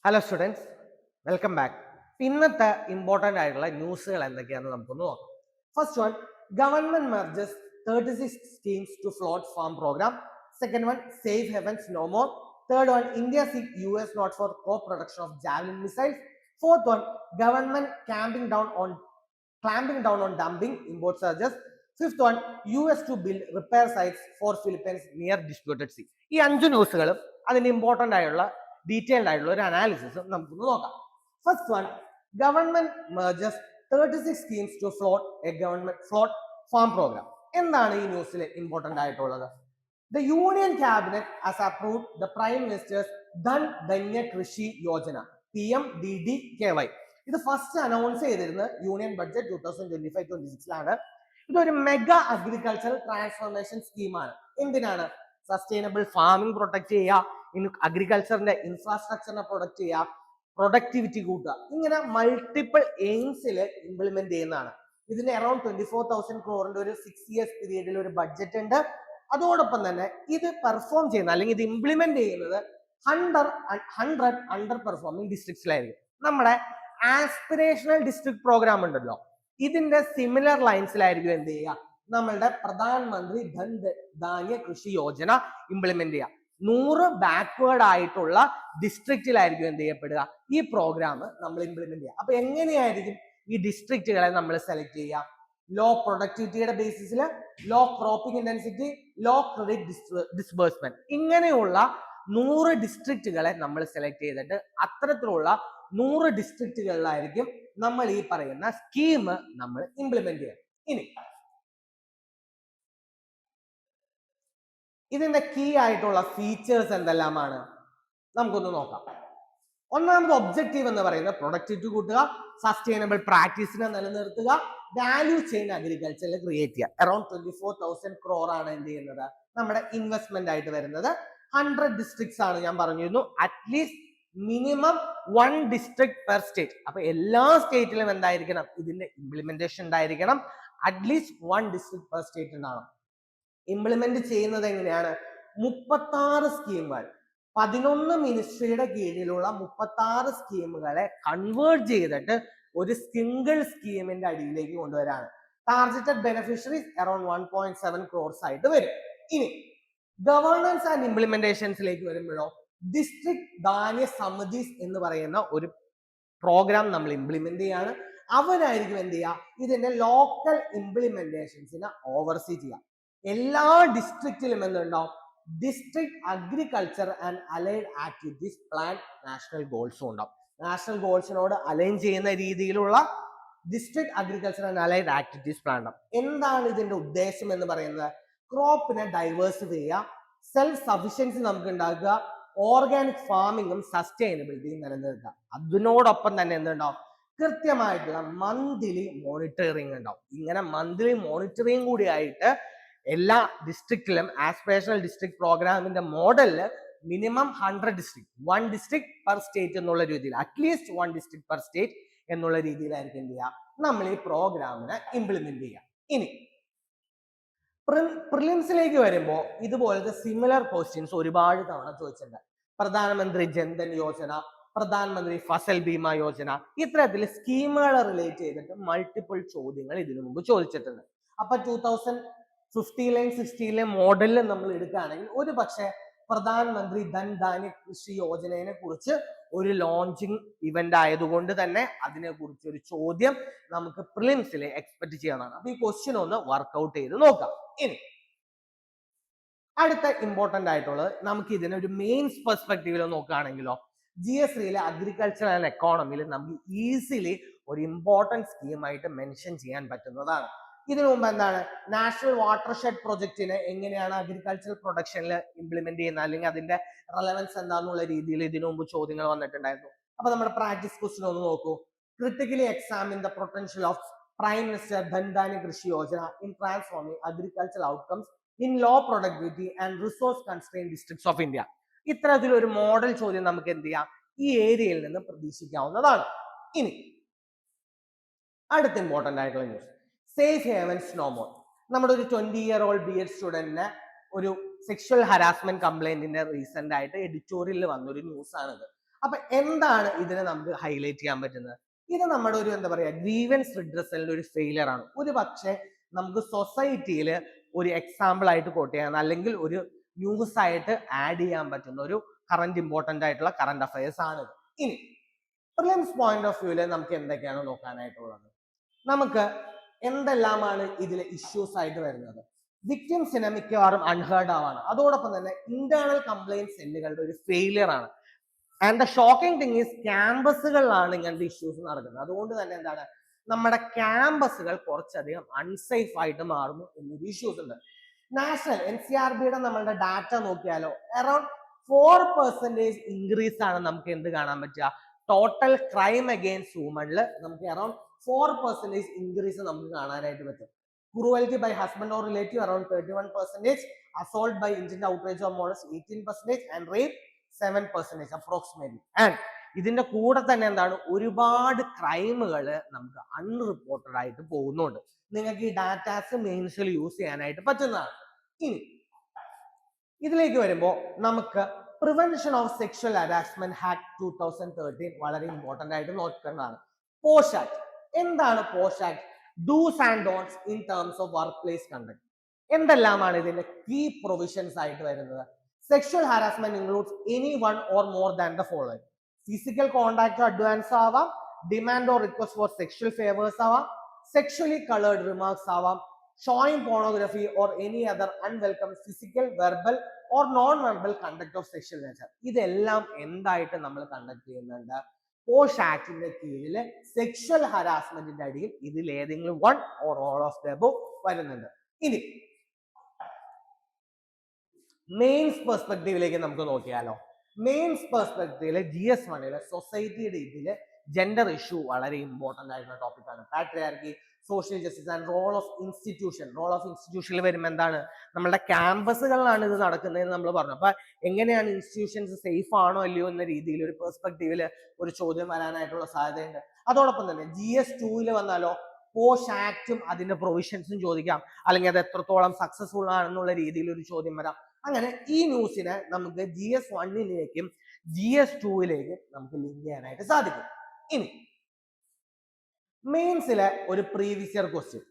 Hello students, welcome back. ഇന്നത്തെ important ആയിട്ടുള്ള ന്യൂസുകൾ എന്തൊക്കെയാണെന്ന് നമുക്കൊന്ന് നോക്കാം. First one, government merges 36 schemes to flood farm program. Second one, safe heavens no more. Third one, India seek US not for co-production of Javelin missiles. Fourth one, government clamping down on dumping import charges. Fifth one, US to build repair sites for Philippines near disputed sea. ഈ 5 ന്യൂസുകളും അതിന്റെ important ആയിട്ടുള്ള detailed ആയിട്ടുള്ള ഒരു analysis നമുക്കൊന്ന് നോക്കാം. First one, government merges 36 schemes to float a government float farm program. എന്താണ് ഈ ന്യൂസിൽ ഇമ്പോർട്ടൻ്റ് ആയിട്ടുള്ളത്? The Union Cabinet has approved the Prime Minister's Dhan Dhanya Krishi Yojana PMDDKY. ഇത് ഫസ്റ്റ് അനൗൺസ് ചെയ്തിരുന്നത് യൂണിയൻ ബഡ്ജറ്റ് 2025-26 ഇതൊരു mega agricultural transformation സ്കീമാണ്. എന്തിനാണ്? Sustainable farming protect ചെയ്യുക, അഗ്രികൾച്ചറിന്റെ ഇൻഫ്രാസ്ട്രക്ചറിനെ പ്രൊട്ടക്ട് ചെയ്യുക, പ്രൊഡക്ടിവിറ്റി കൂട്ടുക, ഇങ്ങനെ മൾട്ടിപ്പിൾ എയിംസിൽ ഇംപ്ലിമെന്റ് ചെയ്യുന്നതാണ്. ഇതിന് അറൌണ്ട് 24,000 crore ഒരു 6 years പീരീഡിൽ ഒരു ബഡ്ജറ്റ് ഉണ്ട്. അതോടൊപ്പം തന്നെ ഇത് പെർഫോം ചെയ്യുന്ന അല്ലെങ്കിൽ ഇത് ഇംപ്ലിമെന്റ് ചെയ്യുന്നത് 100 അണ്ടർ പെർഫോമിംഗ് ഡിസ്ട്രിക്ട്സിലായിരിക്കും. നമ്മുടെ ആസ്പിറേഷണൽ ഡിസ്ട്രിക്ട് പ്രോഗ്രാം ഉണ്ടല്ലോ, ഇതിന്റെ സിമിലർ ലൈൻസിലായിരിക്കും എന്ത് ചെയ്യുക, നമ്മളുടെ പ്രധാനമന്ത്രി ധൻ ധാന്യ കൃഷി യോജന ഇംപ്ലിമെന്റ് ചെയ്യുക. 100 ബാക്ക്വേർഡ് ആയിട്ടുള്ള ഡിസ്ട്രിക്റ്റിലായിരിക്കും എന്ത് ചെയ്യപ്പെടുക, ഈ പ്രോഗ്രാം നമ്മൾ ഇംപ്ലിമെന്റ് ചെയ്യുക. അപ്പൊ എങ്ങനെയായിരിക്കും ഈ ഡിസ്ട്രിക്റ്റുകളെ നമ്മൾ സെലക്ട് ചെയ്യുക? ലോ പ്രൊഡക്ടിവിറ്റിയുടെ ബേസിസിൽ, low cropping intensity, low credit disbursement, ഇങ്ങനെയുള്ള 100 ഡിസ്ട്രിക്റ്റുകളെ നമ്മൾ സെലക്ട് ചെയ്തിട്ട് അത്തരത്തിലുള്ള 100 ഡിസ്ട്രിക്റ്റുകളിലായിരിക്കും നമ്മൾ ഈ പറയുന്ന സ്കീം നമ്മൾ ഇംപ്ലിമെന്റ് ചെയ്യുക. ഇനി ഇതിന്റെ കീ ആയിട്ടുള്ള ഫീച്ചേഴ്സ് എന്തെല്ലാമാണ് നമുക്കൊന്ന് നോക്കാം. ഒന്നാമത് ഒബ്ജക്റ്റീവ് എന്ന് പറയുന്നത് പ്രൊഡക്ടിവിറ്റി കൂട്ടുക, സസ്റ്റൈനബിൾ പ്രാക്ടീസിനെ നിലനിർത്തുക, വാല്യൂ ചെയിൻ അഗ്രികൾച്ചറിൽ ക്രിയേറ്റ് ചെയ്യുക. അറൌണ്ട് 24,000 crore ആണ് എന്ത് ചെയ്യുന്നത്, നമ്മുടെ ഇൻവെസ്റ്റ്മെന്റ് ആയിട്ട് വരുന്നത്. 100 ഡിസ്ട്രിക്ട്സ് ആണ് ഞാൻ പറഞ്ഞിരുന്നു. At least minimum 1 district per state. അപ്പൊ എല്ലാ സ്റ്റേറ്റിലും എന്തായിരിക്കണം, ഇതിന്റെ ഇംപ്ലിമെന്റേഷൻ ഉണ്ടായിരിക്കണം. അറ്റ്ലീസ്റ്റ് 1 district പെർ സ്റ്റേറ്റ് ഉണ്ടാവണം. ഇംപ്ലിമെന്റ് ചെയ്യുന്നത് എങ്ങനെയാണ്? 36 സ്കീമുകൾ, 11 മിനിസ്ട്രിയുടെ കീഴിലുള്ള 36 സ്കീമുകളെ കൺവേർട്ട് ചെയ്തിട്ട് ഒരു സിംഗിൾ സ്കീമിന്റെ അടിയിലേക്ക് കൊണ്ടുവരാണ്. ടാർഗറ്റഡ് ബെനിഫിഷ്യറീസ് അറൌണ്ട് 1.7 crores ആയിട്ട് വരും. ഇനി ഗവേണൻസ് ആൻഡ് ഇംപ്ലിമെന്റേഷൻസിലേക്ക് വരുമ്പോഴോ, ഡിസ്ട്രിക്ട് ധാന്യ സമിതിസ് എന്ന് പറയുന്ന ഒരു പ്രോഗ്രാം നമ്മൾ ഇംപ്ലിമെന്റ് ചെയ്യാണ്. അവരായിരിക്കും എന്ത് ചെയ്യുക, ഇതിന്റെ ലോക്കൽ ഇംപ്ലിമെന്റേഷൻസിനെ ഓവർസീ ചെയ്യുക. എല്ലാ ഡിസ്ട്രിക്റ്റിലും എന്തുണ്ടാവും, district agriculture and allied activities plan national ഗോൾസും ഉണ്ടാവും. നാഷണൽ ഗോൾസിനോട് അലൈൻ ചെയ്യുന്ന രീതിയിലുള്ള district agriculture and allied activities plan ഉണ്ടാവും. എന്താണ് ഇതിന്റെ ഉദ്ദേശം എന്ന് പറയുന്നത്? ക്രോപ്പിനെ ഡൈവേഴ്സിഫൈ ചെയ്യുക, സെൽഫ് സഫിഷ്യൻസി നമുക്ക് ഉണ്ടാക്കുക, ഓർഗാനിക് ഫാമിങ്ങും സസ്റ്റൈനബിലിറ്റിയും നിലനിർത്തുക. അതിനോടൊപ്പം തന്നെ എന്തുണ്ടാവും, കൃത്യമായിട്ടുള്ള മന്ത്ലി മോണിറ്ററിങ് ഉണ്ടാവും. ഇങ്ങനെ മന്ത്ലി മോണിറ്ററിങ് കൂടി ആയിട്ട് എല്ലാ ഡിസ്ട്രിക്റ്റിലും ആസ്പിറേഷണൽ ഡിസ്ട്രിക്ട് പ്രോഗ്രാമിന്റെ മോഡലില് minimum 100 district, 1 district per state എന്നുള്ള രീതിയിൽ, അറ്റ്ലീസ്റ്റ് 1 district പെർ സ്റ്റേറ്റ് എന്നുള്ള രീതിയിലായിരിക്കും എന്ത് ചെയ്യുക, നമ്മൾ ഈ പ്രോഗ്രാമിനെ ഇംപ്ലിമെന്റ് ചെയ്യുക. ഇനി പ്രിലിംസിലേക്ക് വരുമ്പോൾ ഇതുപോലത്തെ സിമിലർ ക്വസ്റ്റ്യൻസ് ഒരുപാട് തവണ ചോദിച്ചിട്ടുണ്ട്. പ്രധാനമന്ത്രി ജൻധൻ യോജന, പ്രധാനമന്ത്രി ഫസൽ ബീമ യോജന, ഇത്തരത്തിൽ സ്കീമുകളെ റിലേറ്റ് ചെയ്തിട്ട് മൾട്ടിപ്പിൾ ചോദ്യങ്ങൾ ഇതിനു മുമ്പ് ചോദിച്ചിട്ടുണ്ട്. അപ്പൊ 2015-16 മോഡലിൽ നമ്മൾ എടുക്കുകയാണെങ്കിൽ ഒരു പക്ഷേ പ്രധാനമന്ത്രി ധൻ ധാന്യ കൃഷി യോജനയെ കുറിച്ച് ഒരു ലോഞ്ചിങ് ഇവന്റ് ആയതുകൊണ്ട് തന്നെ അതിനെ കുറിച്ച് ഒരു ചോദ്യം നമുക്ക് പ്രിലിംസിൽ എക്സ്പെക്ട് ചെയ്യാനാണ്. അപ്പൊ ഈ ക്വസ്റ്റ്യൻ ഒന്ന് വർക്ക്ഔട്ട് ചെയ്ത് നോക്കാം. ഇനി അടുത്ത ഇമ്പോർട്ടന്റ് ആയിട്ടുള്ളത്, നമുക്ക് ഇതിനെ ഒരു മെയിൻസ് പെർസ്പെക്റ്റീവിൽ നോക്കുകയാണെങ്കിലോ, GS3 അഗ്രികൾച്ചർ ആൻഡ് എക്കോണമിയിൽ നമുക്ക് ഈസിലി ഒരു ഇമ്പോർട്ടന്റ് സ്കീമായിട്ട് മെൻഷൻ ചെയ്യാൻ പറ്റുന്നതാണ്. ഇതിനു മുമ്പ് എന്താണ്, നാഷണൽ വാട്ടർഷെഡ് പ്രൊജക്റ്റിനെ എങ്ങനെയാണ് അഗ്രികൾച്ചറൽ പ്രൊഡക്ഷനിൽ ഇംപ്ലിമെന്റ് ചെയ്യുന്നത്, അല്ലെങ്കിൽ അതിന്റെ റെലവൻസ് എന്താന്നുള്ള രീതിയിൽ ഇതിനു മുമ്പ് ചോദ്യങ്ങൾ വന്നിട്ടുണ്ടായിരുന്നു. അപ്പൊ നമ്മുടെ പ്രാക്ടീസ് ക്വസ്റ്റ്യൻ ഒന്ന് നോക്കൂ. Critically examine the potential of prime minister Dhan ധാന്യ കൃഷി Yojana in transforming agricultural outcomes in law productivity and resource constrain districts of India. ഇത്തരത്തിലൊരു മോഡൽ ചോദ്യം നമുക്ക് എന്ത് ചെയ്യാം, ഈ ഏരിയയിൽ നിന്ന് പ്രതീക്ഷിക്കാവുന്നതാണ്. ഇനി അടുത്ത ഇമ്പോർട്ടന്റ് ആയിട്ടുള്ള ന്യൂസ്, സേഫ് ഹേവൻസ് നോ മോർ. നമ്മുടെ ഒരു 20-year-old BEd സ്റ്റുഡന്റിന് ഒരു സെക്ഷൽ ഹരാസ്മെന്റ് കംപ്ലൈന്റിന്റെ റീസെന്റ് ആയിട്ട് എഡിറ്റോറിയലിൽ വന്നൊരു ന്യൂസ് ആണിത്. അപ്പൊ എന്താണ് ഇതിനെ നമുക്ക് ഹൈലൈറ്റ് ചെയ്യാൻ പറ്റുന്നത്? ഇത് നമ്മുടെ ഒരു എന്താ പറയാ ഗ്രീവൻസ് റിഡ്രസലിന്റെ ഒരു ഫെയിലിയർ ആണ്. ഒരു പക്ഷേ നമുക്ക് സൊസൈറ്റിയിൽ ഒരു എക്സാമ്പിൾ ആയിട്ട് കോട്ട് ചെയ്യാൻ അല്ലെങ്കിൽ ഒരു ന്യൂസ് ആയിട്ട് ആഡ് ചെയ്യാൻ പറ്റുന്ന ഒരു കറന്റ് ഇമ്പോർട്ടന്റ് ആയിട്ടുള്ള കറന്റ് അഫയേഴ്സ് ആണ്. ഇനി പ്രിലിംസ് പോയിന്റ് ഓഫ് വ്യൂല് നമുക്ക് എന്തൊക്കെയാണ് നോക്കാനായിട്ടുള്ളത്? നമുക്ക് എന്തെല്ലാമാണ് ഇതിലെ ഇഷ്യൂസ് ആയിട്ട് വരുന്നത്? വിക്ടിംസിനെ മിക്കവാറും അൺഹേർഡ് ആവാണ്. അതോടൊപ്പം തന്നെ ഇന്റേണൽ കംപ്ലൈന്റ് സെല്ലുകളുടെ ഒരു ഫെയിലിയർ ആണ്. And the shocking thing is ക്യാമ്പസുകളിലാണ് ഇങ്ങനത്തെ ഇഷ്യൂസ് നടക്കുന്നത്. അതുകൊണ്ട് തന്നെ എന്താണ് നമ്മുടെ ക്യാമ്പസുകൾ കുറച്ചധികം അൺസേഫ് ആയിട്ട് മാറുന്നു എന്നൊരു ഇഷ്യൂസ് ഉണ്ട്. നാഷണൽ NCRBയുടെ നമ്മളുടെ ഡാറ്റ നോക്കിയാലോ അറൌണ്ട് 4% ഇൻക്രീസ് ആണ് നമുക്ക് എന്ത് കാണാൻ പറ്റുക? ടോട്ടൽ ക്രൈം അഗെയിൻസ്റ്റ് വുമണിൽ നമുക്ക് അറൌണ്ട് 4% ഇൻക്രീസ് നമുക്ക് കാണാനായിട്ട് പറ്റും. Cruelty by husband or relative around 31%, assault by intent outrage or molest 18%, and rape 7% approximately. And ഇതിന്റെ കൂടെ തന്നെ എന്താണ് ഒരുപാട് ക്രൈമുകൾ നമുക്ക് അൺറിപ്പോർട്ടഡ് ആയിട്ട് പോകുന്നുണ്ട്. നിങ്ങൾക്ക് ഈ ഡാറ്റാസ് മെയിൻസിൽ യൂസ് ചെയ്യാനായിട്ട് പറ്റുന്നതാണ്. ഇനി ഇതിലേക്ക് വരുമ്പോൾ നമുക്ക് prevention of sexual harassment act 2013 വളരെ ഇമ്പോർട്ടന്റ് ആയിട്ട് നോക്കേണ്ടതാണ്. പോഷ് ആക്ട് എന്താണ്? POSH act do's and don'ts in terms of workplace conduct. എന്തെല്ലാമാണ് ഇതിന്റെ കീ പ്രൊവിഷൻസ് ആയിട്ട് വരുന്നത്? Sexual harassment includes any one or more than the following. Physical contact advance ആവാം, demand or request for sexual favours ആവാം, sexually coloured remarks ആവാം, showing pornography or any other unwelcome physical, verbal or non verbal conduct of sexual nature. ഇതെല്ലാം എന്തായിട്ട് നമ്മൾ conduct ചെയ്യുന്നുണ്ട്? Posh ആക്ടിന്റെ കീഴിൽ sexual ഹരാസ്മെന്റിന്റെ അടിയിൽ ഇതിൽ ഏതെങ്കിലും one or all of the above വരുന്നുണ്ട്. ഇനി മെയിൻസ് പെർസ്പെക്റ്റീവിലേക്ക് നമുക്ക് നോക്കിയാലോ. മെയിൻസ് പെർസ്പെക്റ്റീവില് GS1 സൊസൈറ്റിയുടെ ഇതില് ജെൻഡർ ഇഷ്യൂ വളരെ ഇമ്പോർട്ടന്റ് ആയിട്ടുള്ള ടോപ്പിക്കാണ്. Patriarchy, social justice and role of institution. Role of ഇൻസ്റ്റിറ്റ്യൂഷനിൽ വരുമ്പോൾ എന്താണ് നമ്മുടെ ക്യാമ്പസുകളിലാണ് ഇത് നടക്കുന്നതെന്ന് നമ്മൾ പറഞ്ഞു. അപ്പൊ എങ്ങനെയാണ് ഇൻസ്റ്റിറ്റ്യൂഷൻസ് സേഫ് ആണോ അല്ലയോ എന്ന രീതിയിൽ ഒരു പെർസ്പെക്റ്റീവില് ഒരു ചോദ്യം വരാനായിട്ടുള്ള സാധ്യതയുണ്ട്. അതോടൊപ്പം തന്നെ GS2 വന്നാലോ പോഷ് ആക്ടും അതിന്റെ പ്രൊവിഷൻസും ചോദിക്കാം, അല്ലെങ്കിൽ അത് എത്രത്തോളം സക്സസ്ഫുൾ ആണെന്നുള്ള രീതിയിൽ ഒരു ചോദ്യം വരാം. അങ്ങനെ ഈ ന്യൂസിനെ നമുക്ക് GS1 GS2 നമുക്ക് ലിങ്ക് ചെയ്യാനായിട്ട് സാധിക്കും. ഇനി മെയിൻസിലെ ഒരു previous year question.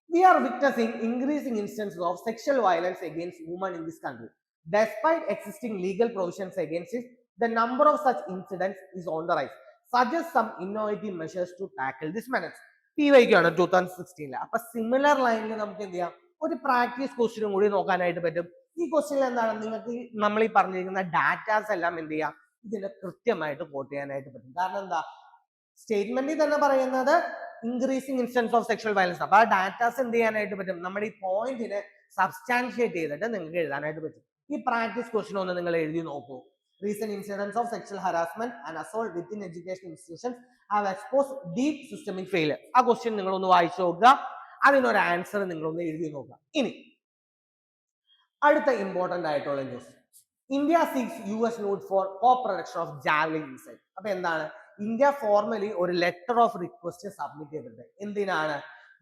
We are witnessing increasing instances of sexual violence against women in this country. Despite existing legal provisions against it, the number of such incidents is on the rise. Suggest some innovative measures to tackle this menace. PYQ ആണ് 2016. അപ്പൊ similar ലൈനിൽ നമുക്ക് എന്ത് ചെയ്യാം, ഒരു practice ക്വസ്റ്റ്യനും കൂടി നോക്കാനായിട്ട് പറ്റും. ഈ ക്വസ്റ്റ്യനിൽ എന്താണ് നിങ്ങൾക്ക് നമ്മൾ ഈ പറഞ്ഞിരിക്കുന്ന ഡാറ്റാസ് എല്ലാം എന്ത് ചെയ്യാം, ഇതിനെ കൃത്യമായിട്ട് കോട്ട് ചെയ്യാനായിട്ട് പറ്റും. കാരണം എന്താ, സ്റ്റേറ്റ്മെന്റിൽ തന്നെ പറയുന്നത് increasing instance of sexual violence. അപ്പൊ ആ ഡാറ്റാസ് എന്ത് ചെയ്യാനായിട്ട് പറ്റും, നമ്മുടെ ഈ പോയിന്റിനെ സബ്സ്റ്റാൻഷിയേറ്റ് ചെയ്തിട്ട് നിങ്ങൾക്ക് എഴുതാനായിട്ട് പറ്റും. ഈ പ്രാക്ടീസ് ക്വസ്റ്റ്യൻ ഒന്ന് നിങ്ങൾ എഴുതി നോക്കൂ. Recent incidents of sexual harassment and assault within education institutions have exposed deep systemic failure. ആ ക്വസ്റ്റ്യൻ നിങ്ങളൊന്ന് വായിച്ചു നോക്കുക, അതിനൊരു ആൻസർ നിങ്ങളൊന്ന് എഴുതി നോക്കുക. ഇനി അടുത്ത ഇമ്പോർട്ടന്റ് ആയിട്ടുള്ള news. India seeks US note for co production of javelin missile. അപ്പൊ എന്താണ്, ഇന്ത്യ ഫോർമലി ഒരു ലെറ്റർ ഓഫ് റിക്വസ്റ്റ് സബ്മിറ്റ് ചെയ്തിട്ടുണ്ട്. എന്തിനാണ്?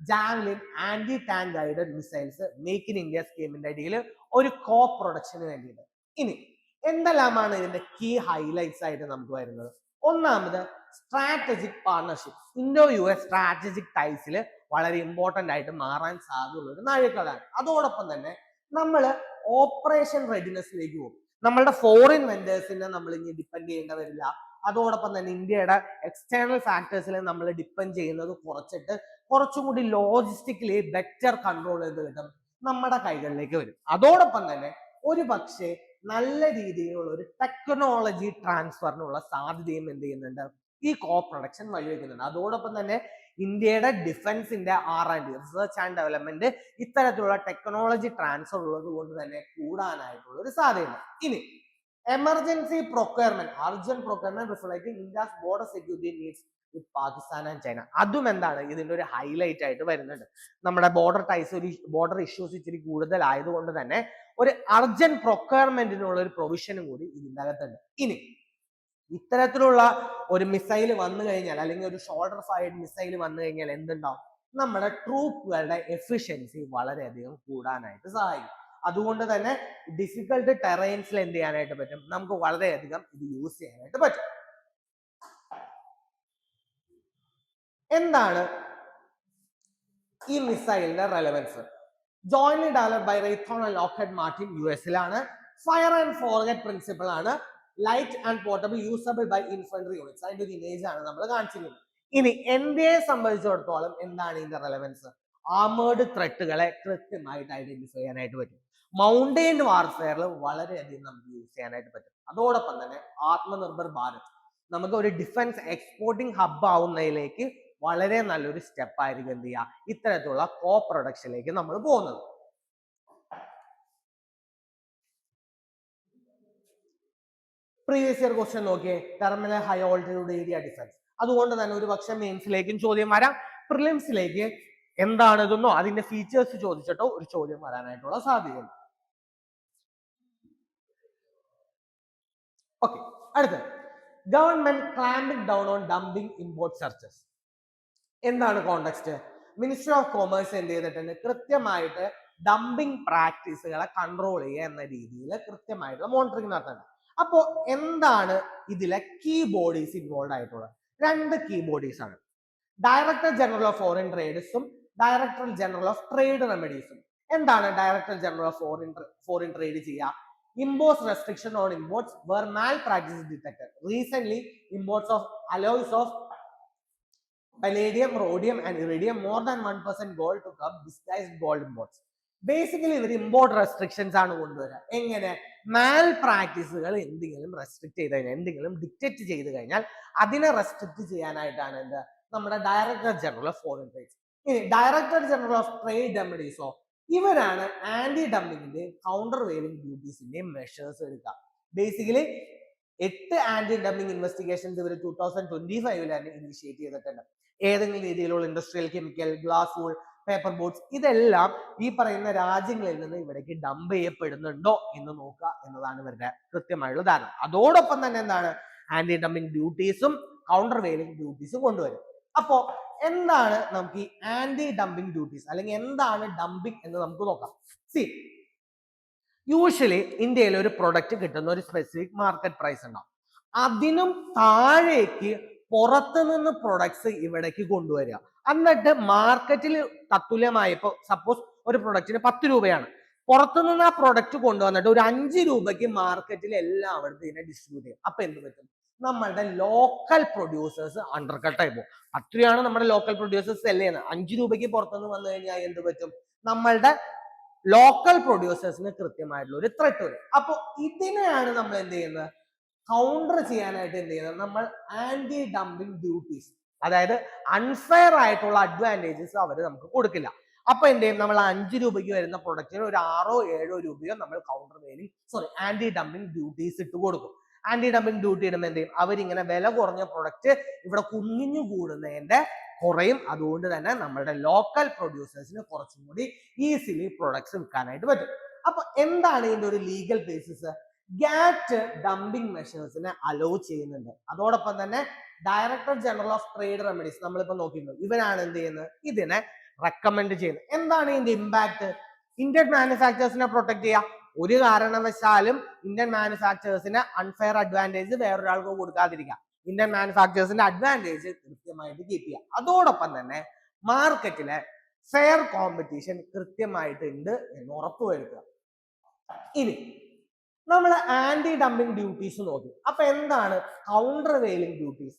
Javelin anti tank guided missiles make in India സ്കീമിന്റെ അടിയിൽ ഒരു കോ പ്രൊഡക്ഷന് വേണ്ടിയിട്ട്. ഇനി എന്തെല്ലാമാണ് ഇതിന്റെ കീ ഹൈലൈറ്റ്സ് ആയിട്ട് നമുക്ക് വരുന്നത്? ഒന്നാമത് സ്ട്രാറ്റജിക് പാർട്ണർഷിപ്പ്. Indo-US സ്ട്രാറ്റജിക് ടൈസിൽ വളരെ ഇമ്പോർട്ടന്റ് ആയിട്ട് മാറാൻ സാധ്യതയുള്ള ഒരു നാഴികക്കല്ലാണ്. അതോടൊപ്പം തന്നെ നമ്മൾ ഓപ്പറേഷൻ റെഡിനെസ്സിലേക്ക് പോകും. നമ്മളുടെ ഫോറിൻ വെൻഡേഴ്സിനെ നമ്മൾ ഇനി ഡിപ്പെൻഡ് ചെയ്യേണ്ട വരില്ല. അതോടൊപ്പം തന്നെ ഇന്ത്യയുടെ എക്സ്റ്റേണൽ ഫാക്ടേഴ്സിനെ നമ്മൾ ഡിപ്പെൻഡ് ചെയ്യുന്നത് കുറച്ചിട്ട് കുറച്ചും കൂടി ലോജിസ്റ്റിക്കലി ബെറ്റർ കൺട്രോൾ ചെയ്ത് കിട്ടും, നമ്മുടെ കൈകളിലേക്ക് വരും. അതോടൊപ്പം തന്നെ ഒരു പക്ഷേ നല്ല രീതിയിലുള്ള ഒരു ടെക്നോളജി ട്രാൻസ്ഫറിനുള്ള സാധ്യതയും എന്ത് ചെയ്യുന്നുണ്ട്, ഈ കോ പ്രൊഡക്ഷൻ വഴിവെക്കുന്നുണ്ട്. അതോടൊപ്പം തന്നെ ഇന്ത്യയുടെ ഡിഫൻസിന്റെ R&D റിസർച്ച് ആൻഡ് ഡെവലപ്മെന്റ് ഇത്തരത്തിലുള്ള ടെക്നോളജി ട്രാൻസ്ഫർ ഉള്ളത് കൊണ്ട് തന്നെ കൂടാനായിട്ടുള്ള ഒരു സാധ്യതയുണ്ട്. ഇനി emergency procurement, urgent procurement reflecting India's border security needs with Pakistan and China. അതും എന്താണ് ഇതിന്റെ ഒരു ഹൈലൈറ്റ് ആയിട്ട് വരുന്നുണ്ട്. നമ്മുടെ ബോർഡർ ഇഷ്യൂസ് ഇച്ചിരി കൂടുതലായതുകൊണ്ട് തന്നെ ഒരു അർജന്റ് പ്രൊക്യൂർമെന്റിനുള്ള ഒരു പ്രൊവിഷനും കൂടി ഇതിന്റെ അകത്തുണ്ട്. ഇനി ഇത്തരത്തിലുള്ള ഒരു മിസൈൽ വന്നു കഴിഞ്ഞാൽ, അല്ലെങ്കിൽ ഒരു ഷോൾഡർ ഫയർഡ് മിസൈൽ വന്നു കഴിഞ്ഞാൽ എന്തുണ്ടാവും, നമ്മുടെ ട്രൂപ്പുകളുടെ എഫിഷ്യൻസി വളരെയധികം കൂടാനായിട്ട് സഹായിക്കും. അതുകൊണ്ട് തന്നെ ഡിഫിക്കൽട്ട് ടെറൈൻസിൽ എന്ത് ചെയ്യാനായിട്ട് പറ്റും, നമുക്ക് വളരെയധികം ഇത് യൂസ് ചെയ്യാനായിട്ട് പറ്റും. എന്താണ് ഈ മിസൈലിന്റെ relevance? Jointly developed by Raytheon and Lockheed Martin യുഎസിലാണ്. ഫയർ ആൻഡ് ഫോർഗെറ്റ് പ്രിൻസിപ്പിൾ ആണ്. Light and portable, usable by infantry units. അതിന്റെ ഒരു ഇമേജ് ആണ് നമ്മൾ കാണിച്ചിരിക്കുന്നത്. ഇനി ഇന്ത്യയെ സംബന്ധിച്ചിടത്തോളം എന്താണ് ഇതിന്റെ റെലവൻസ്? ആർമേർഡ് ത്രെട്ടുകളെ കൃത്യമായിട്ട് ഐഡന്റിഫൈ ചെയ്യാനായിട്ട് പറ്റും. മൗണ്ടെയിൻ വാർഫെയറിൽ വളരെയധികം നമുക്ക് യൂസ് ചെയ്യാനായിട്ട് പറ്റും. അതോടൊപ്പം തന്നെ ആത്മനിർഭർ ഭാരത് നമുക്ക് ഒരു ഡിഫൻസ് എക്സ്പോർട്ടിംഗ് ഹബ് ആവുന്നതിലേക്ക് വളരെ നല്ലൊരു സ്റ്റെപ്പ് ആയിരിക്കും എന്ത് ചെയ്യുക, ഇത്തരത്തിലുള്ള കോ പ്രൊഡക്ഷനിലേക്ക് നമ്മൾ പോകുന്നത്. പ്രീവിയസ് ഇയർ ക്വസ്റ്റ്യൻ നോക്കിയേ, terminal high altitude area defence. അതുകൊണ്ട് തന്നെ ഒരു പക്ഷേ മെയിൻസിലേക്കും ചോദ്യം വരാം, പ്രിലിംസിലേക്ക് എന്താണ് ഇതെന്നോ അതിന്റെ ഫീച്ചേഴ്സ് ചോദിച്ചിട്ടോ ഒരു ചോദ്യം വരാനായിട്ടുള്ള സാധ്യതയുണ്ട്. ഓക്കെ, അടുത്തത് government clamping down on dumping import searches. എന്താണ് കോണ്ടെക്സ്റ്റ്? മിനിസ്ട്രി ഓഫ് കോമേഴ്സ് എന്ത് ചെയ്തിട്ടുണ്ട്, കൃത്യമായിട്ട് ഡംപിംഗ് പ്രാക്ടീസുകളെ കൺട്രോൾ ചെയ്യുക എന്ന രീതിയിൽ കൃത്യമായിട്ടുള്ള മോണിറ്ററിംഗ് നടത്തുന്നുണ്ട്. അപ്പോ എന്താണ് ഇതിലെ കീ ബോഡീസ് ഇൻവോൾവ് ആയിട്ടുള്ളത്? 2 കീ ബോഡീസ് ആണ്. ഡയറക്ടർ ജനറൽ ഓഫ് ഫോറിൻ ട്രേഡ്സും ഡയറക്ടർ ജനറൽ ഓഫ് ട്രേഡ് റെമഡീസും. എന്താണ് director general of foreign trade ചെയ്യുക? impose restriction on imports where malpractice is detected. Recently, imports of alloys of palladium, rhodium and iridium more than 1% gold to curb disguised gold imports. Basically ഇവർ import restrictions ആണ് കൊണ്ടുവരിക. എങ്ങനെ? മാൽ പ്രാക്ടീസുകൾ എന്തെങ്കിലും restrict ചെയ്ത് കഴിഞ്ഞാൽ, എന്തെങ്കിലും dictate ചെയ്ത് കഴിഞ്ഞാൽ അതിനെ റെസ്ട്രിക്ട് ചെയ്യാനായിട്ടാണ് എന്ത് നമ്മുടെ director general of foreign trade. ഇനി ഡയറക്ടർ ജനറൽ ഓഫ് ട്രേഡ് റെമഡീസോ, ഇവരാണ് ആന്റി ഡംപിങ്ങിന്റെ കൗണ്ടർ വെയിലിംഗ് ഡ്യൂട്ടീസിന്റെയും മെഷേഴ്സ് എടുക്കുക. ബേസിക്കലി 8 ആന്റി ഡംപിങ് ഇൻവെസ്റ്റിഗേഷൻസ് ഇവർ 2025 തന്നെ ഇനിഷ്യേറ്റ് ചെയ്തിട്ടുണ്ട്. ഏതെങ്കിലും രീതിയിലുള്ള industrial chemical, glass wool, paper boats ഇതെല്ലാം ഈ പറയുന്ന രാജ്യങ്ങളിൽ നിന്ന് ഇവിടേക്ക് ഡംപ് ചെയ്യപ്പെടുന്നുണ്ടോ എന്ന് നോക്കുക എന്നതാണ് ഇവരുടെ കൃത്യമായുള്ള ധാരണ. അതോടൊപ്പം തന്നെ എന്താണ് ആന്റി ഡംപിങ് ഡ്യൂട്ടീസും കൗണ്ടർ വെയിലിംഗ് ഡ്യൂട്ടീസും കൊണ്ടുവരും. അപ്പോ എന്താണ് നമുക്ക് ഈ ആന്റി ഡംപിങ് ഡ്യൂട്ടീസ് അല്ലെങ്കിൽ എന്താണ് ഡംപിങ് എന്ന് നമുക്ക് നോക്കാം. സി, യൂഷ്വലി ഇന്ത്യയിൽ ഒരു പ്രൊഡക്റ്റ് കിട്ടുന്ന ഒരു സ്പെസിഫിക് മാർക്കറ്റ് പ്രൈസ് ഉണ്ടാവും. അതിനും താഴേക്ക് പുറത്തു നിന്ന് പ്രൊഡക്ട്സ് ഇവിടേക്ക് കൊണ്ടുവരിക. എന്നിട്ട് മാർക്കറ്റിൽ തത്തുല്യമായ, ഇപ്പൊ സപ്പോസ് ഒരു പ്രൊഡക്റ്റിന് 10 രൂപയാണ്, പുറത്തുനിന്ന് ആ പ്രൊഡക്റ്റ് കൊണ്ടുവന്നിട്ട് ഒരു 5 രൂപയ്ക്ക് മാർക്കറ്റിൽ എല്ലായിടത്തും ഇതിനെ ഡിസ്ട്രിബ്യൂട്ട് ചെയ്യും. അപ്പൊ എന്ത് പറ്റും? നമ്മളുടെ ലോക്കൽ പ്രൊഡ്യൂസേഴ്സ് അണ്ടർ കട്ടായി പോകും. 10 രൂപയാണ് നമ്മുടെ ലോക്കൽ പ്രൊഡ്യൂസേഴ്സ് സെല് ചെയ്യുന്നത്. 5 രൂപയ്ക്ക് പുറത്തുനിന്ന് വന്നു കഴിഞ്ഞാൽ എന്ത് പറ്റും? നമ്മളുടെ ലോക്കൽ പ്രൊഡ്യൂസേഴ്സിന് കൃത്യമായിട്ടുള്ള ഒരു ത്രെട്ട് വരും. അപ്പൊ ഇതിനെയാണ് നമ്മൾ എന്ത് ചെയ്യുന്നത്? കൗണ്ടർ ചെയ്യാനായിട്ട് എന്ത് ചെയ്യുന്നത്? നമ്മൾ ആന്റി ഡംപിങ് ഡ്യൂട്ടീസ്, അതായത് അൺഫെയർ ആയിട്ടുള്ള അഡ്വാൻറ്റേജസ് അവർ നമുക്ക് കൊടുക്കില്ല. അപ്പൊ എന്ത് ചെയ്യും? നമ്മൾ 5 രൂപയ്ക്ക് വരുന്ന പ്രൊഡക്റ്റിന് ഒരു 6-7 രൂപയോ നമ്മൾ countervailing anti dumping duties ഇട്ട് കൊടുക്കും. ആന്റി ഡംപിങ് ഡ്യൂട്ടി ഇടുമ്പോൾ എന്ത് ചെയ്യും? അവരിങ്ങനെ വില കുറഞ്ഞ പ്രൊഡക്റ്റ് ഇവിടെ കുഞ്ഞിഞ്ഞു കൂടുന്നതിന്റെ കുറയും. അതുകൊണ്ട് തന്നെ നമ്മളുടെ ലോക്കൽ പ്രൊഡ്യൂസേഴ്സിന് കുറച്ചും കൂടി ഈസിലി പ്രൊഡക്ട്സ് വിൽക്കാനായിട്ട് പറ്റും. അപ്പൊ എന്താണ് ഇതിന്റെ ഒരു ലീഗൽ ബേസിസ്? ഗാറ്റ് ഡംപിങ് മെഷേഴ്സിനെ അലോ ചെയ്യുന്നുണ്ട്. അതോടൊപ്പം തന്നെ director general of trade remedies നമ്മളിപ്പോ നോക്കിയിരുന്നു, ഇവരാണ് എന്ത് ചെയ്യുന്നത്? ഇതിനെ റെക്കമെൻഡ് ചെയ്യുന്നത്. എന്താണ് ഇതിന്റെ ഇമ്പാക്ട്? ഇന്ത്യൻ മാനുഫാക്ചേഴ്സിനെ പ്രൊട്ടക്ട് ചെയ്യുക. ഒരു കാരണവശാലും ഇന്ത്യൻ മാനുഫാക്ചേഴ്സിന് അൺഫെയർ അഡ്വാൻറ്റേജ് വേറൊരാൾക്ക് കൊടുക്കാതിരിക്കുക. ഇന്ത്യൻ മാനുഫാക്ചേഴ്സിന്റെ അഡ്വാൻറ്റേജ് കൃത്യമായിട്ട് കീപ്പ് ചെയ്യുക. അതോടൊപ്പം തന്നെ മാർക്കറ്റിലെ ഫെയർ കോമ്പറ്റീഷൻ കൃത്യമായിട്ട് ഉണ്ട് എന്ന് ഉറപ്പുവരുത്തുക. ഇനി നമ്മൾ ആന്റി ഡംപിങ് ഡ്യൂട്ടീസ് നോക്കി. അപ്പൊ എന്താണ് counter vailing duties?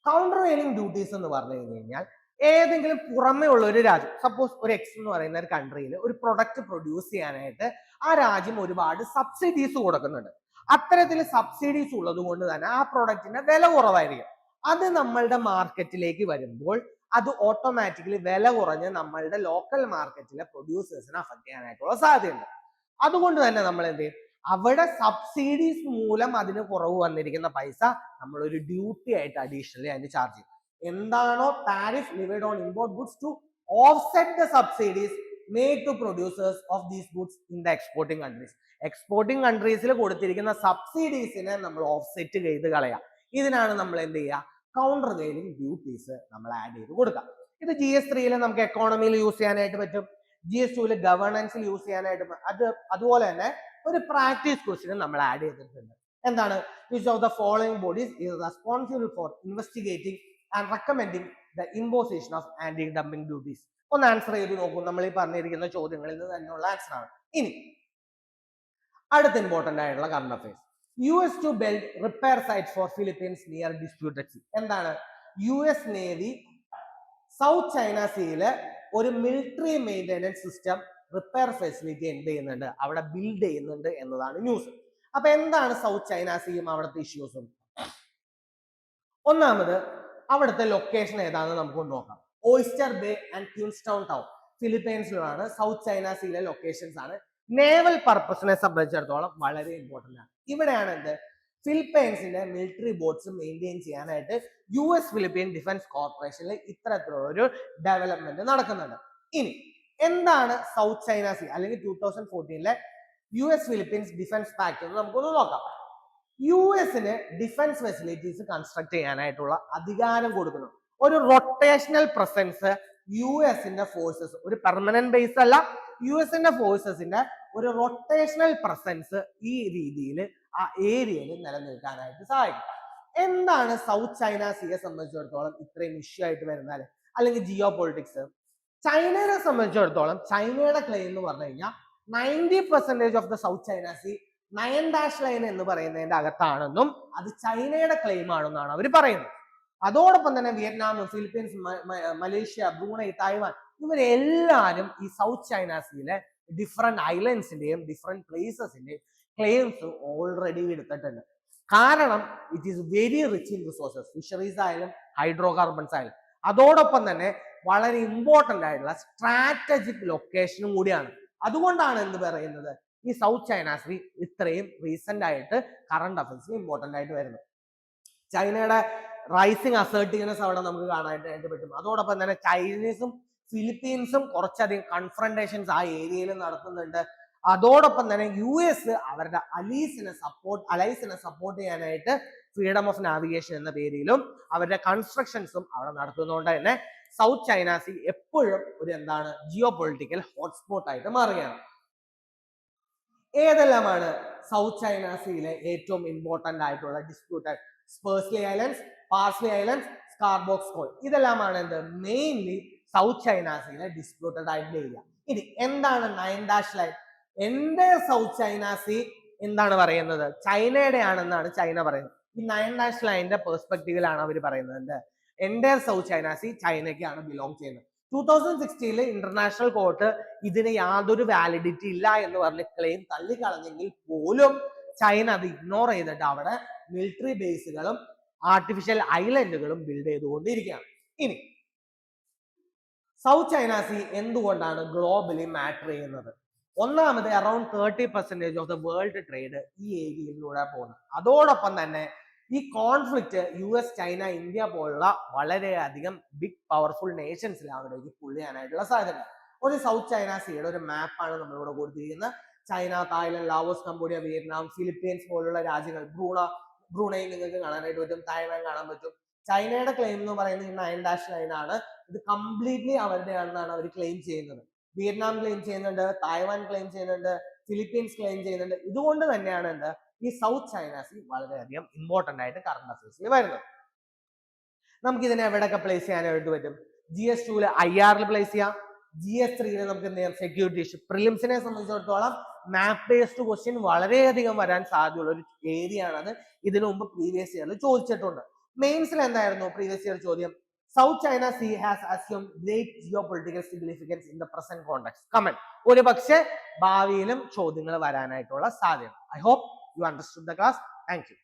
Counter vailing duties എന്ന് പറഞ്ഞു കഴിഞ്ഞാൽ ഏതെങ്കിലും പുറമേ ഉള്ള ഒരു രാജ്യം, സപ്പോസ് ഒരു എക്സ് എന്ന് പറയുന്ന ഒരു കൺട്രിയിൽ ഒരു പ്രൊഡക്റ്റ് പ്രൊഡ്യൂസ് ചെയ്യാനായിട്ട് ആ രാജ്യം ഒരുപാട് സബ്സിഡീസ് കൊടുക്കുന്നുണ്ട്. അത്തരത്തിൽ സബ്സിഡീസ് ഉള്ളത് കൊണ്ട് തന്നെ ആ പ്രൊഡക്റ്റിന്റെ വില കുറവായിരിക്കും. അത് നമ്മളുടെ മാർക്കറ്റിലേക്ക് വരുമ്പോൾ അത് ഓട്ടോമാറ്റിക്കലി വില കുറഞ്ഞ് നമ്മളുടെ ലോക്കൽ മാർക്കറ്റിലെ പ്രൊഡ്യൂസേഴ്സിനെ അഫക്ട് ചെയ്യാനായിട്ടുള്ള സാധ്യതയുണ്ട്. അതുകൊണ്ട് തന്നെ നമ്മൾ എന്ത് ചെയ്യും? അവിടെ സബ്സിഡീസ് മൂലം അതിന് കുറവ് വന്നിരിക്കുന്ന പൈസ നമ്മൾ ഒരു ഡ്യൂട്ടി ആയിട്ട് അഡീഷണലി അതിന് ചാർജ് ചെയ്യും. എന്താണോ tariff levied on import goods to offset the subsidies made to producers of these goods in the exporting countries. Exporting കൺട്രീസിൽ കൊടുത്തിരിക്കുന്ന സബ്സിഡീസിനെ നമ്മൾ ഓഫ്സെറ്റ് ചെയ്ത് കളയാം. ഇതിനാണ് നമ്മൾ എന്ത് ചെയ്യുക? കൗണ്ടർ വെയിലിംഗ് ഡ്യൂട്ടീസ് നമ്മൾ ആഡ് ചെയ്ത് കൊടുക്കാം. ഇത് GS3 നമുക്ക് എക്കോണമിയിൽ യൂസ് ചെയ്യാനായിട്ട് പറ്റും. GS2 ഗവേണൻസിൽ യൂസ് ചെയ്യാനായിട്ട് അതുപോലെ തന്നെ ഒരു പ്രാക്ടീസ് ക്വസ്റ്റ്യൻ നമ്മൾ ആഡ് ചെയ്തിട്ടുണ്ട്. എന്താണ്? Which of the following bodies is responsible for investigating and recommending the imposition of anti dumping duties? ഒന്ന് ആൻസർ ചെയ്ത് നോക്കൂ. നമ്മൾ ഈ പറഞ്ഞിരിക്കുന്ന ചോദ്യങ്ങളിൽ നിന്ന് തന്നെയുള്ള ആൻസർ ആണ്. ഇനി അടുത്ത ഇമ്പോർട്ടന്റ് ആയിട്ടുള്ള current affairs. US to build repair site for Philippines near disputed sea. എന്താണ്? US നേവി സൗത്ത് ചൈന സീയില് ഒരു military maintenance system repair facility എന്ത് ചെയ്യുന്നുണ്ട്, അവിടെ ബിൽഡ് ചെയ്യുന്നുണ്ട് എന്നതാണ് ന്യൂസ്. അപ്പൊ എന്താണ് സൗത്ത് ചൈന സീയും അവിടുത്തെ ഇഷ്യൂസും? ഒന്നാമത് അവിടുത്തെ ലൊക്കേഷൻ ഏതാണെന്ന് നമുക്ക് നോക്കാം. Oyster bay and Queenstown town ഫിലിപ്പൈൻസിലാണ്. സൗത്ത് ചൈന സീയിലെ ലൊക്കേഷൻസ് ആണ്. നേവൽ പർപ്പസിനെ സംബന്ധിച്ചിടത്തോളം വളരെ ഇമ്പോർട്ടന്റ് ആണ്. ഇവിടെയാണ് എന്ത്, ഫിലിപ്പൈൻസിന്റെ മിലിറ്ററി ബോട്ട്സ് മെയിൻറ്റെയിൻ ചെയ്യാനായിട്ട് US ഫിലിപ്പൈൻ ഡിഫൻസ് കോർപ്പറേഷനിൽ ഇത്തരത്തിലുള്ള ഒരു ഡെവലപ്മെന്റ് നടക്കുന്നുണ്ട്. ഇനി എന്താണ് സൗത്ത് ചൈന സീ അല്ലെങ്കിൽ 2014 US ഫിലിപ്പീൻസ് ഡിഫൻസ് പാക്ട് എന്ന് നമുക്കൊന്ന് നോക്കാം. US ഡിഫൻസ് ഫെസിലിറ്റീസ് കൺസ്ട്രക്ട് ചെയ്യാനായിട്ടുള്ള അധികാരം കൊടുക്കുന്നു. ഒരു റൊട്ടേഷണൽ പ്രസൻസ് US ഫോഴ്സസ്, ഒരു പെർമനന്റ് ബേസ് അല്ല, US ഫോഴ്സസിന്റെ ഒരു റൊട്ടേഷണൽ പ്രസൻസ് ഈ രീതിയിൽ ആ ഏരിയയിൽ നിലനിൽക്കാനായിട്ട് സഹായിക്കും. എന്താണ് സൗത്ത് ചൈന സീയെ സംബന്ധിച്ചിടത്തോളം ഇത്രയും ഇഷ്യൂ ആയിട്ട് വരുന്നത് അല്ലെങ്കിൽ ജിയോ പൊളിറ്റിക്സ്? ചൈനയെ സംബന്ധിച്ചിടത്തോളം ചൈനയുടെ ക്ലെയിം എന്ന് പറഞ്ഞു കഴിഞ്ഞാൽ 90% of the South China Sea 9 line എന്ന് പറയുന്നതിന്റെ അകത്താണെന്നും അത് ചൈനയുടെ ക്ലെയിം ആണെന്നാണ് അവർ പറയുന്നത്. അതോടൊപ്പം തന്നെ Vietnam, Philippines, Malaysia, Brunei, Taiwan ഇവരെല്ലാരും ഈ സൗത്ത് ചൈന സീയിലെ ഡിഫറെന്റ് ഐലൻഡ്സിന്റെയും ഡിഫറെന്റ് പ്ലേസസിന്റെയും ക്ലെയിംസ് ഓൾറെഡി എടുത്തിട്ടുണ്ട്. കാരണം it is very rich in resources, fisheries ആയാലും ഹൈഡ്രോ കാർബൺസ് ആയാലും. അതോടൊപ്പം തന്നെ വളരെ ഇമ്പോർട്ടന്റ് ആയിട്ടുള്ള സ്ട്രാറ്റജിക് ലൊക്കേഷനും കൂടിയാണ്. അതുകൊണ്ടാണ് എന്ത് പറയുന്നത്, ഈ സൗത്ത് ചൈന സീ ഇത്രയും റീസെന്റ് ആയിട്ട് കറണ്ട് അഫയേഴ്സിൽ ഇമ്പോർട്ടന്റ് ആയിട്ട് വരുന്നത്. ചൈനയുടെ റൈസിങ് അസേർട്ടീവ്നെസ് അവിടെ നമുക്ക് കാണാനായിട്ട് പറ്റും. അതോടൊപ്പം തന്നെ ചൈനീസും ഫിലിപ്പീൻസും കുറച്ചധികം കൺഫ്രണ്ടേഷൻസ് ആ ഏരിയയിൽ നടത്തുന്നുണ്ട്. അതോടൊപ്പം തന്നെ US അവരുടെ അലൈസിനെ സപ്പോർട്ട് ചെയ്യാനായിട്ട് ഫ്രീഡം ഓഫ് നാവിഗേഷൻ എന്ന പേരിലും അവരുടെ കൺസ്ട്രക്ഷൻസും അവിടെ നടത്തുന്നതുകൊണ്ട് തന്നെ സൗത്ത് ചൈന സീ എപ്പോഴും ഒരു എന്താണ് ജിയോ പൊളിറ്റിക്കൽ ഹോട്ട്സ്പോട്ട് ആയിട്ട് മാറുകയാണ്. ഏതെല്ലാമാണ് സൗത്ത് ചൈന സീയിലെ ഏറ്റവും ഇമ്പോർട്ടന്റ് ആയിട്ടുള്ള disputed? Spratly islands, Paracel islands, Scarborough shoal, ഇതെല്ലാമാണ് എന്ത് മെയിൻലി സൗത്ത് ചൈന സീയിലെ ഡിസ്പ്യൂട്ടഡ് ആയിട്ടുള്ള ഏരിയ. ഇനി എന്താണ് 9 ലൈൻ? എന്റെ സൗത്ത് ചൈന സീ എന്താണ് പറയുന്നത്, ചൈനയുടെ ആണെന്നാണ് ചൈന പറയുന്നത്. ഈ 9 ലൈനിന്റെ പെർസ്പെക്റ്റീവിലാണ് അവർ പറയുന്നത് എന്റെ സൗത്ത് ചൈന സീ ചൈനയ്ക്കാണ് ബിലോങ് ചെയ്യുന്നത്. 2016 ഇന്റർനാഷണൽ കോർട്ട് ഇതിന് യാതൊരു വാലിഡിറ്റി ഇല്ല എന്ന് പറഞ്ഞ് ക്ലെയിം തള്ളിക്കളഞ്ഞെങ്കിൽ പോലും ചൈന അത് ഇഗ്നോർ ചെയ്തിട്ട് അവിടെ മിലിറ്ററി ബേസുകളും ആർട്ടിഫിഷ്യൽ ഐലൻഡുകളും ബിൽഡ് ചെയ്തുകൊണ്ടിരിക്കുകയാണ്. ഇനി സൗത്ത് ചൈന സീ എന്തുകൊണ്ടാണ് ഗ്ലോബലി മാറ്റർ ചെയ്യുന്നത്? ഒന്നാമത് around 30% of the world trade ഈ ഏരിയയിലൂടെ പോകുന്നു. അതോടൊപ്പം തന്നെ ഈ കോൺഫ്ലിക്റ്റ് US, ചൈന, ഇന്ത്യ പോലുള്ള വളരെയധികം ബിഗ് പവർഫുൾ നേഷൻസിൽ അവിടേക്ക് പുൾ ചെയ്യാനായിട്ടുള്ള സാധ്യത. ഒരു സൗത്ത് ചൈന സീയുടെ ഒരു മാപ്പാണ് നമ്മളിവിടെ കൊടുത്തിരിക്കുന്നത്. China, Thailand, Laos, Cambodia, Vietnam, Philippines പോലുള്ള രാജ്യങ്ങൾ, ബ്രൂണൈ നിങ്ങൾക്ക് കാണാനായിട്ട് പറ്റും, തായ്വാൻ കാണാൻ പറ്റും. ചൈനയുടെ ക്ലെയിം എന്ന് പറയുന്നത് 9 ലൈൻ ആണ്. ഇത് കംപ്ലീറ്റ്ലി അവരുടെ ആണെന്നാണ് അവർ ക്ലെയിം ചെയ്യുന്നത്. വിയറ്റ്നാം ക്ലെയിം ചെയ്യുന്നുണ്ട്, തായ്വാൻ ക്ലെയിം ചെയ്യുന്നുണ്ട്, ഫിലിപ്പീൻസ് ക്ലെയിം ചെയ്യുന്നുണ്ട്. ഇതുകൊണ്ട് തന്നെയാണ് എന്ത് ഈ സൗത്ത് ചൈന സീ വളരെയധികം ഇമ്പോർട്ടന്റ് ആയിട്ട് കറണ്ട് അഫയേഴ്സിൽ വരുന്നത്. നമുക്ക് ഇതിനെ എവിടെയൊക്കെ പ്ലേസ് ചെയ്യാനായിട്ട് പറ്റും? GS2 IR പ്ലേസ് ചെയ്യാം. GS3 നമുക്ക് എന്ത് ചെയ്യാം? Security issue. പ്രിലിംസിനെ സംബന്ധിച്ചിടത്തോളം മാപ്പ് ബേസ്ഡ് ക്വസ്റ്റ്യൻ വളരെയധികം വരാൻ സാധ്യതയുള്ള ഒരു ഏരിയ ആണത്. ഇതിനു മുമ്പ് പ്രീവിയസ് ഇയറിൽ ചോദിച്ചിട്ടുണ്ട്. മെയിൻസിൽ എന്തായിരുന്നു പ്രീവിയസ് ഇയർ ചോദ്യം? South China Sea has assumed great geopolitical significance in the present context. Comment. ഒരു പക്ഷേ ഭാവിയിലും ചോദ്യങ്ങൾ വരാനായിട്ടുള്ള സാധ്യത. I hope you understood the class. Thank you.